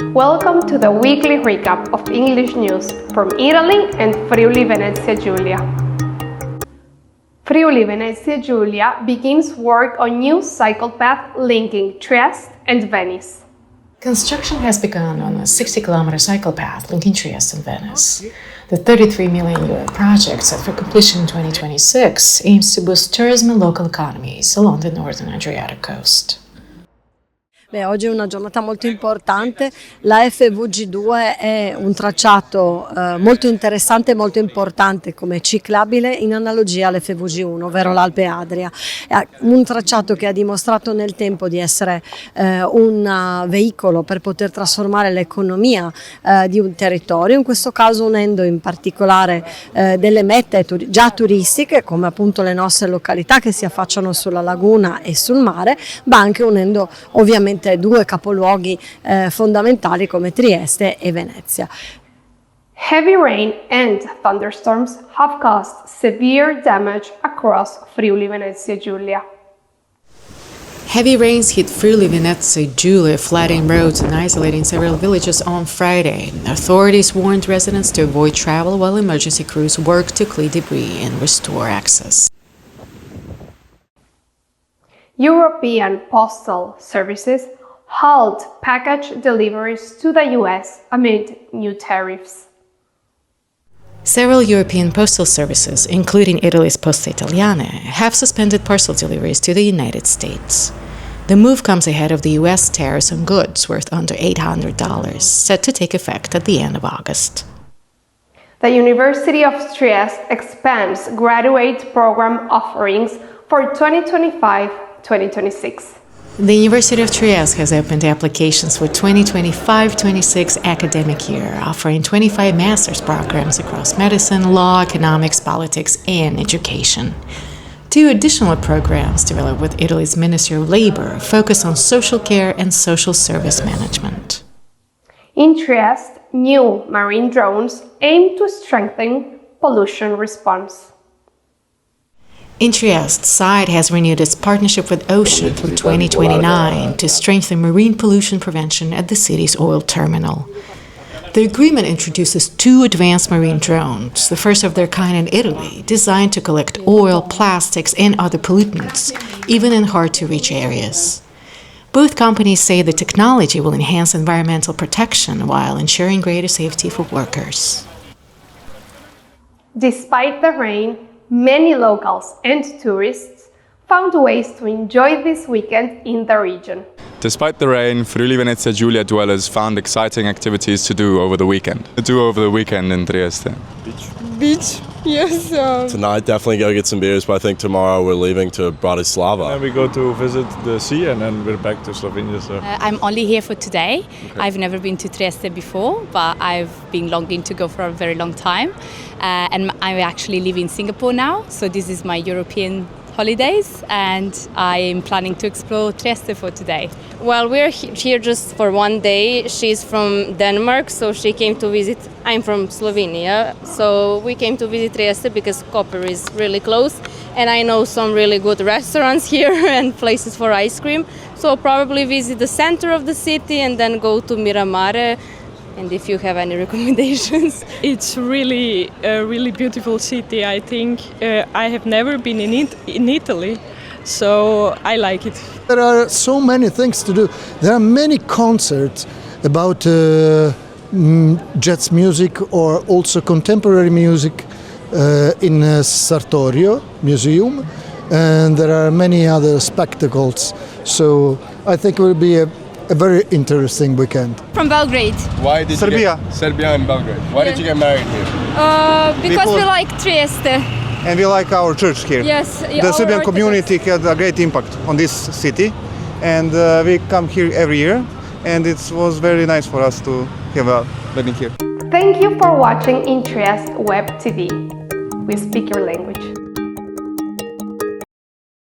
Welcome to the weekly recap of English news from Italy and Friuli Venezia Giulia. Friuli Venezia Giulia begins work on new cycle path linking Trieste and Venice. Construction has begun on a 60-kilometer cycle path linking Trieste and Venice. The €33 million project, set for completion in 2026, aims to boost tourism and local economies along the northern Adriatic coast. Oggi è una giornata molto importante, la FVG2 è un tracciato molto interessante e molto importante come ciclabile in analogia all'FVG1, ovvero l'Alpe Adria. È un tracciato che ha dimostrato nel tempo di essere un veicolo per poter trasformare l'economia di un territorio, in questo caso unendo in particolare delle mete già turistiche come appunto le nostre località che si affacciano sulla laguna e sul mare, ma anche unendo ovviamente due capoluoghi fondamentali come Trieste e Venezia. Heavy rain and thunderstorms have caused severe damage across Friuli Venezia Giulia. Heavy rains hit Friuli Venezia Giulia, flooding roads and isolating several villages on Friday. Authorities warned residents to avoid travel while emergency crews work to clear debris and restore access. European Postal Services Halt package deliveries to the US amid new tariffs. Several European postal services, including Italy's Poste Italiane, have suspended parcel deliveries to the United States. The move comes ahead of the US tariffs on goods worth under $800, set to take effect at the end of August. The University of Trieste expands graduate program offerings for 2025-2026. The University of Trieste has opened applications for 2025-26 academic year, offering 25 master's programs across medicine, law, economics, politics, and education. 2 additional programs developed with Italy's Ministry of Labor focus on social care and social service management. In Trieste, new marine drones aim to strengthen pollution response. In Trieste, SIDE has renewed its partnership with Ocean through 2029 to strengthen marine pollution prevention at the city's oil terminal. The agreement introduces 2 advanced marine drones, the first of their kind in Italy, designed to collect oil, plastics, and other pollutants, even in hard-to-reach areas. Both companies say the technology will enhance environmental protection while ensuring greater safety for workers. Despite the rain, many locals and tourists found ways to enjoy this weekend in the region. Despite the rain, Friuli Venezia Giulia dwellers found exciting activities to do over the weekend. In Trieste. Beach, yes. Tonight, definitely go get some beers, but I think tomorrow we're leaving to Bratislava. And we go to visit the sea and then we're back to Slovenia. So. I'm only here for today. Okay. I've never been to Trieste before, but I've been longing to go for a very long time. And I actually live in Singapore now, so this is my European holidays, and I'm planning to explore Trieste for today. Well, we're here just for one day. She's from Denmark, so she came to visit. I'm from Slovenia, so we came to visit Trieste because Koper is really close, and I know some really good restaurants here and places for ice cream. So probably visit the center of the city and then go to Miramare. And if you have any recommendations. It's really a really beautiful city, I think. I have never been in Italy, so I like it. There are so many things to do. There are many concerts about jazz music or also contemporary music in Sartorio Museum, and there are many other spectacles. So I think it will be a very interesting weekend. From Belgrade. Why did Serbia. Serbia and Belgrade. Why did you get married here? Because we like Trieste. And we like our church here. Yes. The Serbian community had a great impact on this city, and we come here every year, and it was very nice for us to have a wedding here. Thank you for watching in Trieste Web TV. We speak your language.